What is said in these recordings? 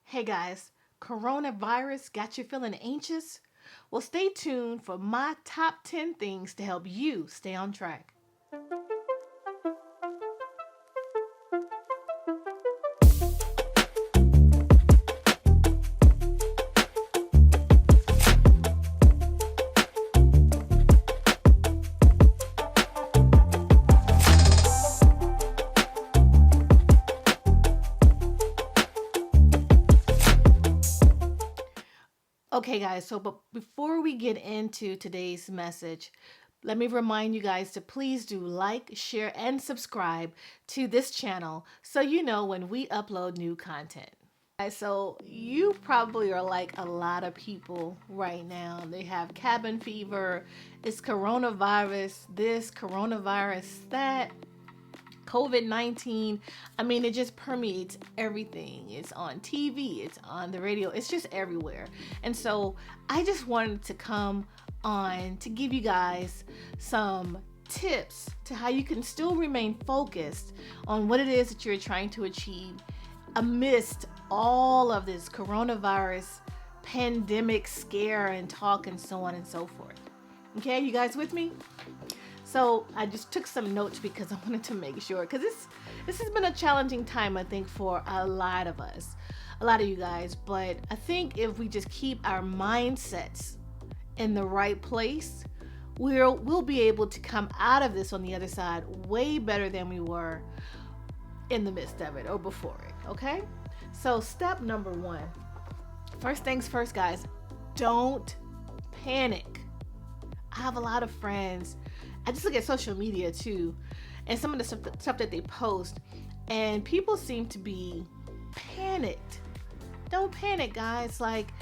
Hey guys, coronavirus got you feeling anxious? Well, stay tuned for my top 10 things to help you stay on track. Okay, guys, but before we get into today's message, let me remind you guys to please do like, share, and subscribe to this channel so you know when we upload new content. So you probably are like a lot of people right now. They have cabin fever, it's coronavirus, this, coronavirus, that. COVID 19, I mean, it just permeates everything. It's on TV, it's on the radio, it's just everywhere. And so I just wanted to come on to give you guys some tips to how you can still remain focused on what it is that you're trying to achieve amidst all of this coronavirus pandemic scare and talk and so on and so forth. Okay, you guys with me? So I just took some notes because I wanted to make sure, because this has been a challenging time, I think, for a lot of us, a lot of you guys. But I think if we just keep our mindsets in the right place, we'll be able to come out of this on the other side way better than we were in the midst of it or before it. Okay? So step number one. First things first, guys, don't panic. I have a lot of friends. I just look at social media too, and some of the stuff that they post, and people seem to be panicked. Don't panic, guys. Like,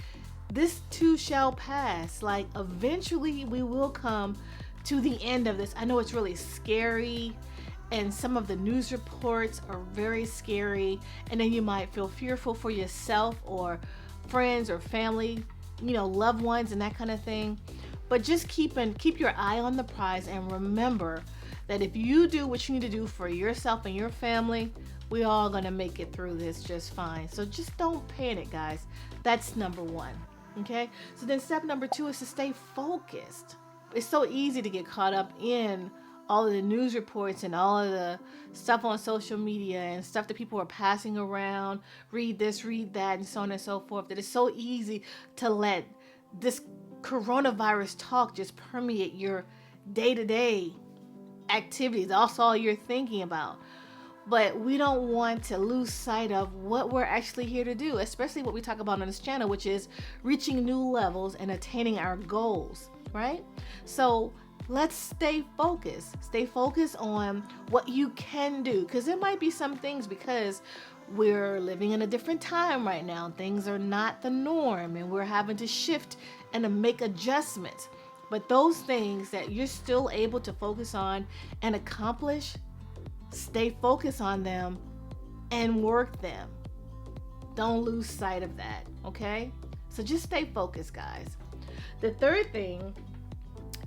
this too shall pass. Like, eventually we will come to the end of this. I know it's really scary, and some of the news reports are very scary, and then you might feel fearful for yourself or friends or family, loved ones and that kind of thing. But just keep your eye on the prize, and remember that if you do what you need to do for yourself and your family, we all gonna make it through this just fine. So just don't panic, guys. That's number one. Okay? So then step number two is to stay focused. It's so easy to get caught up in all of the news reports and all of the stuff on social media and stuff that people are passing around, read this, read that, and so on and so forth, that it's so easy to let this coronavirus talk just permeate your day-to-day activities. That's all you're thinking about. But we don't want to lose sight of what we're actually here to do, especially what we talk about on this channel, which is reaching new levels and attaining our goals, right? So let's stay focused. Stay focused on what you can do, because there might be some things, because we're living in a different time right now. Things are not the norm, and we're having to shift and to make adjustments. But those things that you're still able to focus on and accomplish, stay focused on them and work them. Don't lose sight of that, okay? So just stay focused, guys. The third thing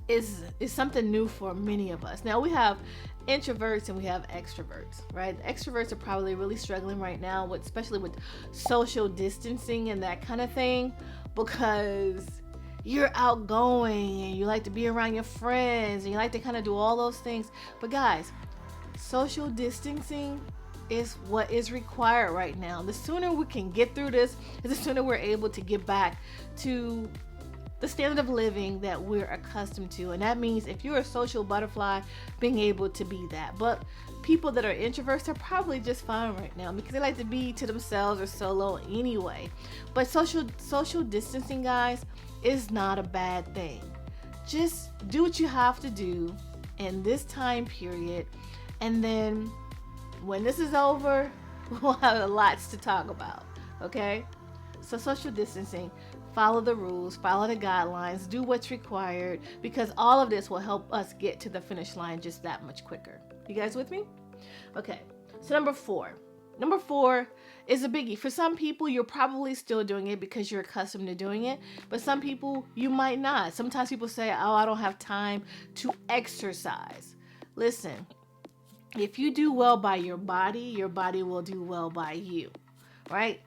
is something new for many of us. Now, we have introverts and we have extroverts, right? Extroverts are probably really struggling right now, especially with social distancing and that kind of thing, because you're outgoing and you like to be around your friends and you like to kind of do all those things. But guys, social distancing is what is required right now. The sooner we can get through this, the sooner we're able to get back to the standard of living that we're accustomed to. And that means if you're a social butterfly, being able to be that. But people that are introverts are probably just fine right now because they like to be to themselves or solo anyway. But social distancing, guys, is not a bad thing. Just do what you have to do in this time period, and then when this is over, we'll have lots to talk about. Okay? So social distancing, follow the rules, follow the guidelines, do what's required, because all of this will help us get to the finish line just that much quicker. You guys with me? Okay, so number four is a biggie. For some people, you're probably still doing it because you're accustomed to doing it, but some people, you might not. Sometimes people say, oh, I don't have time to exercise. Listen, if you do well by your body will do well by you, right?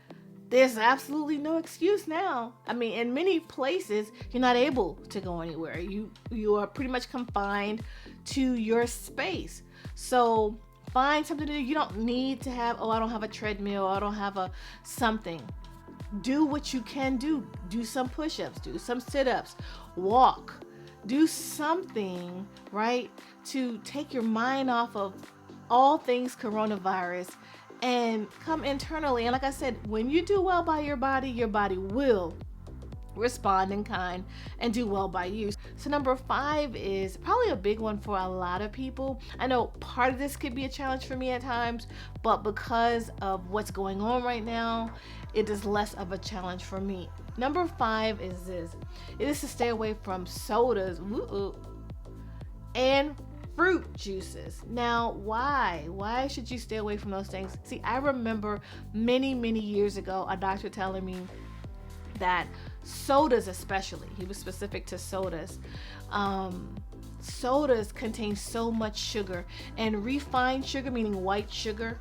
there's absolutely no excuse now. I mean, in many places, you're not able to go anywhere. You are pretty much confined to your space. So find something to do. You don't need to have, oh, I don't have a treadmill, I don't have a something. Do what you can do. Do some push-ups, do some sit-ups, walk, do something, right, to take your mind off of all things coronavirus and come internally. And like I said, when you do well by your body will respond in kind and do well by you. So number 5 is probably a big one for a lot of people. I know part of this could be a challenge for me at times, but because of what's going on right now, it is less of a challenge for me. Number 5 is this. It is to stay away from sodas and fruit juices. Now, why? Why should you stay away from those things? See, I remember many years ago, a doctor telling me that sodas, especially, he was specific to sodas, sodas contain so much sugar, and refined sugar, meaning white sugar,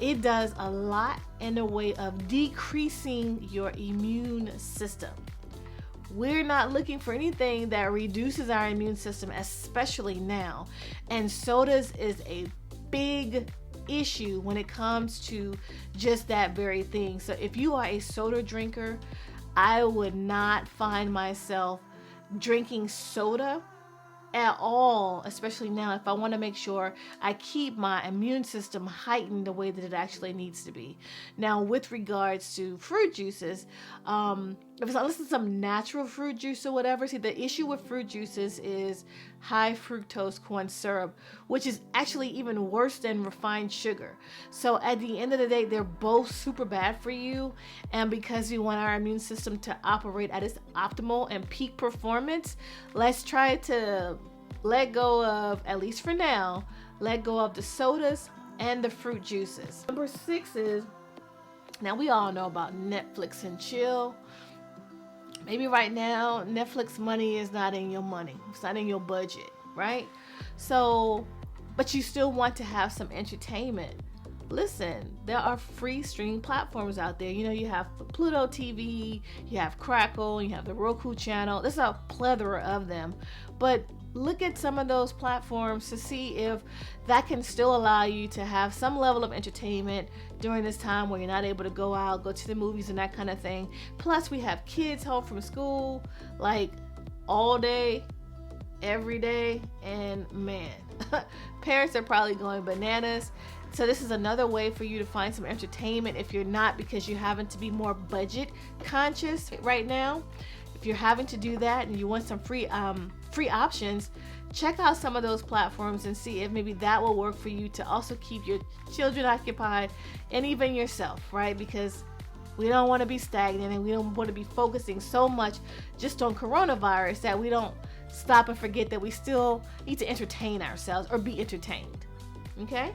it does a lot in the way of decreasing your immune system. We're not looking for anything that reduces our immune system, especially now. And sodas is a big issue when it comes to just that very thing. So if you are a soda drinker, I would not find myself drinking soda at all, especially now, if I want to make sure I keep my immune system heightened the way that it actually needs to be. Now, with regards to fruit juices, if it's unless it's some natural fruit juice or whatever, see, the issue with fruit juices is high fructose corn syrup, which is actually even worse than refined sugar. So at the end of the day, they're both super bad for you. And because we want our immune system to operate at its optimal and peak performance, let's try to let go of, at least for now, let go of the sodas and the fruit juices. Number 6 is, now we all know about Netflix and chill. Maybe right now, Netflix money is not in your money. It's not in your budget, right? So, but you still want to have some entertainment. Listen, there are free streaming platforms out there. You know, you have Pluto TV, you have Crackle, you have the Roku channel. There's a plethora of them. But look at some of those platforms to see if that can still allow you to have some level of entertainment during this time where you're not able to go out, go to the movies and that kind of thing. Plus, we have kids home from school like all day, every day, and man, parents are probably going bananas. So this is another way for you to find some entertainment if you're not, because you're having to be more budget conscious right now. If you're having to do that and you want some free options, check out some of those platforms and see if maybe that will work for you to also keep your children occupied and even yourself, right? Because we don't want to be stagnant and we don't want to be focusing so much just on coronavirus that we don't stop and forget that we still need to entertain ourselves or be entertained. Okay?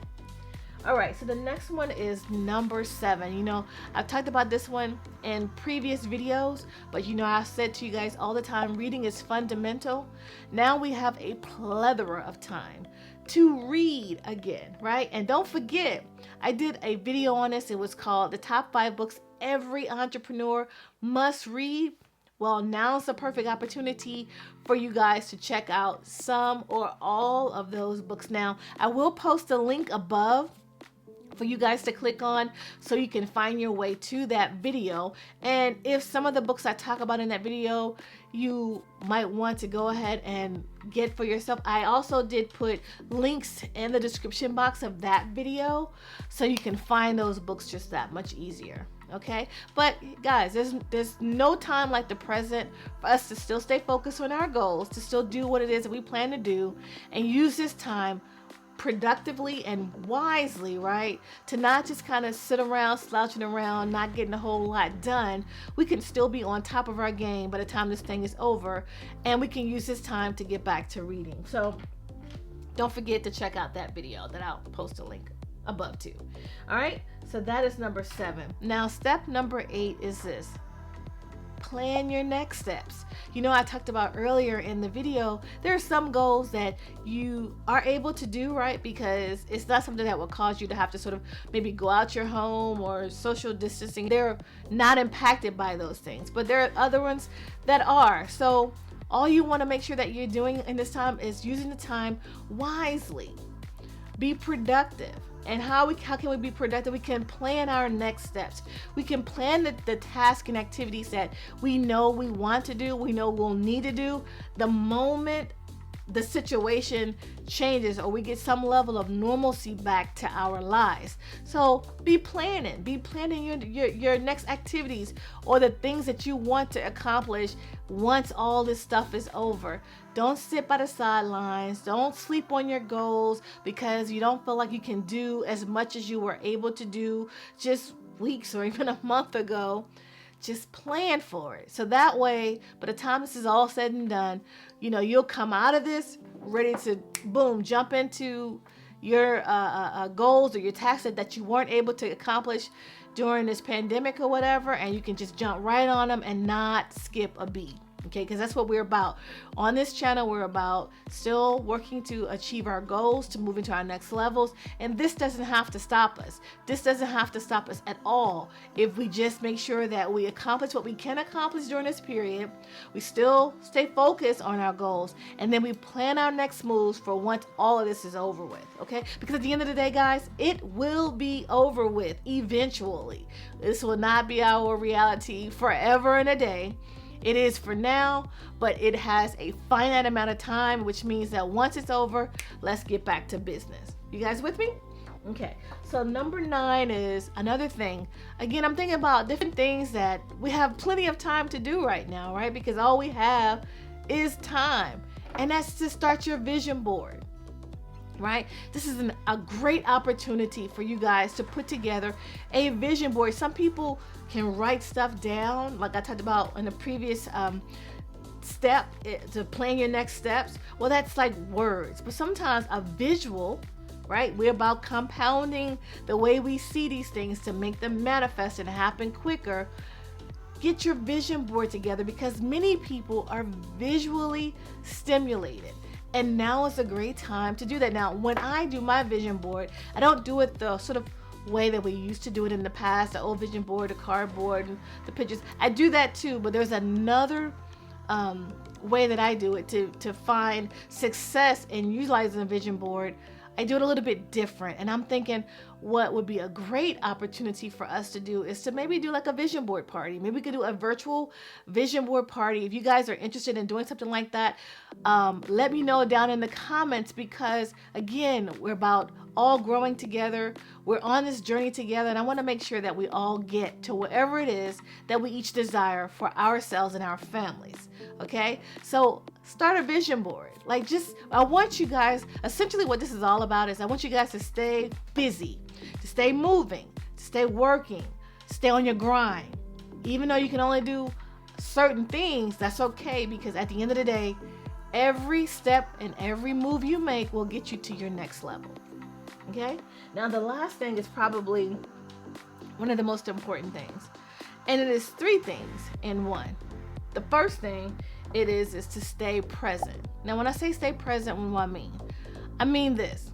All right, so the next one is number 7. You know, I've talked about this one in previous videos, but you know, I've said to you guys all the time, reading is fundamental. Now we have a plethora of time to read again, right? And don't forget, I did a video on this. It was called The Top 5 Books Every Entrepreneur Must Read. Well, now's the perfect opportunity for you guys to check out some or all of those books. Now, I will post a link above for you guys to click on so you can find your way to that video. And if some of the books I talk about in that video you might want to go ahead and get for yourself, I also did put links in the description box of that video so you can find those books just that much easier. Okay, but guys, there's no time like the present for us to still stay focused on our goals, to still do what it is that we plan to do, and use this time productively and wisely, right? To not just kind of sit around slouching around, not getting a whole lot done. We can still be on top of our game by the time this thing is over, and we can use this time to get back to reading. So don't forget to check out that video that I'll post a link above too. All right, so that is number 7. Now step number 8 is this: plan your next steps. You know, I talked about earlier in the video, there are some goals that you are able to do, right? Because it's not something that will cause you to have to sort of maybe go out your home or social distancing. They're not impacted by those things, but there are other ones that are. So all you want to make sure that you're doing in this time is using the time wisely. Be productive. And how can we be productive? We can plan our next steps. We can plan the tasks and activities that we know we want to do, we know we'll need to do the moment the situation changes or we get some level of normalcy back to our lives. So be planning your next activities or the things that you want to accomplish once all this stuff is over. Don't sit by the sidelines. Don't sleep on your goals because you don't feel like you can do as much as you were able to do just weeks or even a month ago. Just plan for it. So that way, by the time this is all said and done, you know, you'll come out of this ready to, boom, jump into your goals or your tasks that you weren't able to accomplish during this pandemic or whatever, and you can just jump right on them and not skip a beat. Okay, because that's what we're about. On this channel, we're about still working to achieve our goals, to move into our next levels. And this doesn't have to stop us. This doesn't have to stop us at all. If we just make sure that we accomplish what we can accomplish during this period, we still stay focused on our goals, and then we plan our next moves for once all of this is over with. Okay, because at the end of the day, guys, it will be over with eventually. This will not be our reality forever and a day. It is for now, but it has a finite amount of time, which means that once it's over, let's get back to business. You guys with me? Okay, so number 9 is another thing. Again, I'm thinking about different things that we have plenty of time to do right now, right? Because all we have is time, and that's to start your vision board. Right? This is a great opportunity for you guys to put together a vision board. Some people can write stuff down, like I talked about in the previous step, to plan your next steps. Well, that's like words, but sometimes a visual, right? We're about compounding the way we see these things to make them manifest and happen quicker. Get your vision board together because many people are visually stimulated. And now is a great time to do that. Now, when I do my vision board, I don't do it the sort of way that we used to do it in the past, the old vision board, the cardboard, and the pictures. I do that too, but there's another way that I do it to find success in utilizing a vision board. I do it a little bit different, and I'm thinking what would be a great opportunity for us to do is to maybe do like a vision board party. Maybe we could do a virtual vision board party. If you guys are interested in doing something like that, let me know down in the comments, because again, we're about all growing together. We're on this journey together, and I want to make sure that we all get to wherever it is that we each desire for ourselves and our families. Okay, so start a vision board. I want you guys, essentially what this is all about is I want you guys to stay busy, to stay moving, to stay working, stay on your grind. Even though you can only do certain things, that's okay, because at the end of the day, every step and every move you make will get you to your next level. Okay? Now the last thing is probably one of the most important things. And it is 3 things in one. The first thing it is to stay present. Now when I say stay present, what do I mean? I mean this.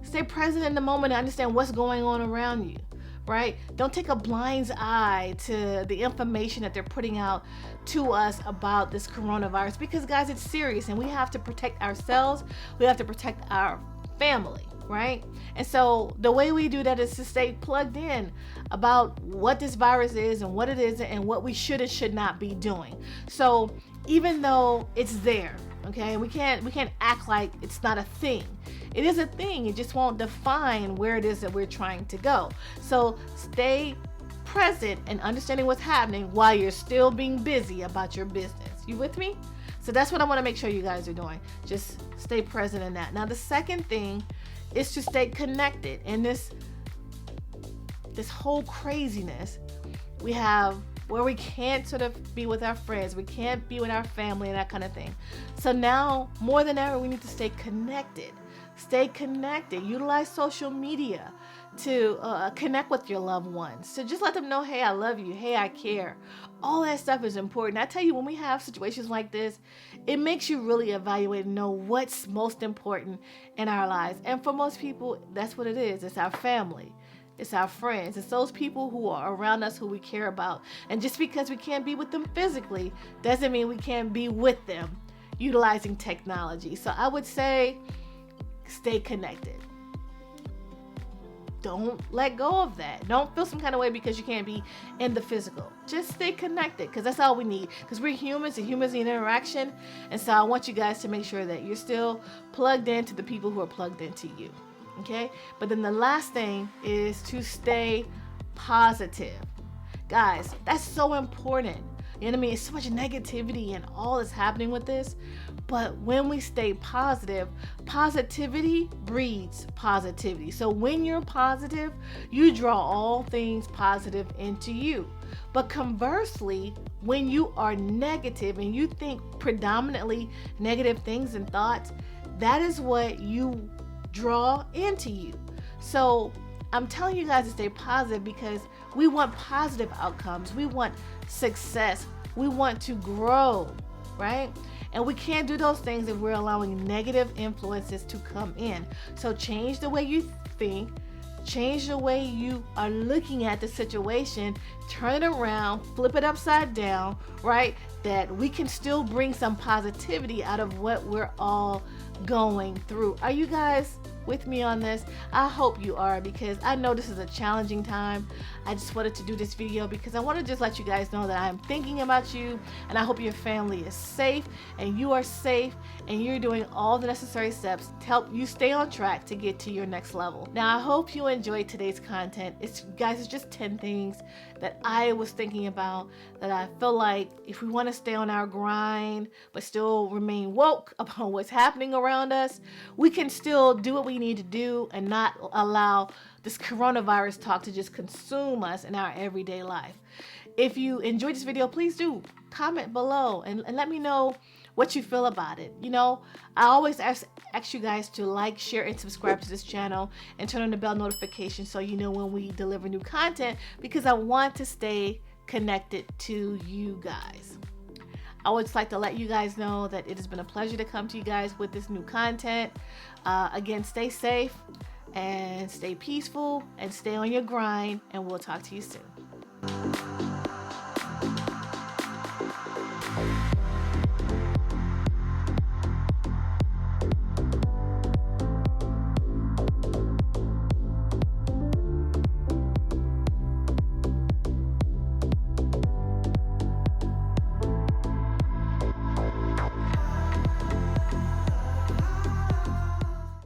Stay present in the moment and understand what's going on around you, right? Don't take a blind eye to the information that they're putting out to us about this coronavirus, because guys, it's serious and we have to protect ourselves. We have to protect our family, right? And so the way we do that is to stay plugged in about what this virus is and what it isn't and what we should and should not be doing. So even though it's there, okay, we can't act like it's not a thing. It is a thing. It just won't define where it is that we're trying to go. So stay present and understanding what's happening while you're still being busy about your business. You with me? So that's what I want to make sure you guys are doing. Just stay present in that. Now the second thing is to stay connected in this whole craziness. We have where we can't sort of be with our friends, we can't be with our family and that kind of thing. So now more than ever, we need to stay connected. Stay connected. Utilize social media to connect with your loved ones. So just let them know, hey, I love you. Hey, I care. All that stuff is important. I tell you, when we have situations like this, it makes you really evaluate and know what's most important in our lives. And for most people, that's what it is. It's our family. It's our friends. It's those people who are around us who we care about. And just because we can't be with them physically doesn't mean we can't be with them utilizing technology. So I would say stay connected. Don't let go of that. Don't feel some kind of way because you can't be in the physical. Just stay connected, because that's all we need. Because we're humans and humans need interaction. And so I want you guys to make sure that you're still plugged into the people who are plugged into you. Okay? But then the last thing is to stay positive. Guys, that's so important. You know what I mean? It's so much negativity and all that's happening with this. But when we stay positive, positivity breeds positivity. So when you're positive, you draw all things positive into you. But conversely, when you are negative and you think predominantly negative things and thoughts, that is what you draw into you. So I'm telling you guys to stay positive because we want positive outcomes. We want success. We want to grow, right? And we can't do those things if we're allowing negative influences to come in. So change the way you think, change the way you are looking at the situation, turn it around, flip it upside down, right? That we can still bring some positivity out of what we're all going through. Are you guys with me on this? I hope you are, because I know this is a challenging time. I just wanted to do this video because I want to just let you guys know that I'm thinking about you, and I hope your family is safe and you are safe and you're doing all the necessary steps to help you stay on track to get to your next level. Now, I hope you enjoyed today's content. It's just 10 things that I was thinking about that I feel like if we want to stay on our grind but still remain woke about what's happening around us, we can still do what we need to do and not allow this coronavirus talk to just consume us in our everyday life. If you enjoyed this video, please do comment below and let me know what you feel about it. You know, I always ask you guys to like, share, and subscribe to this channel and turn on the bell notification so you know when we deliver new content, because I want to stay connected to you guys. I would just like to let you guys know that it has been a pleasure to come to you guys with this new content. Again, stay safe and stay peaceful and stay on your grind, and we'll talk to you soon.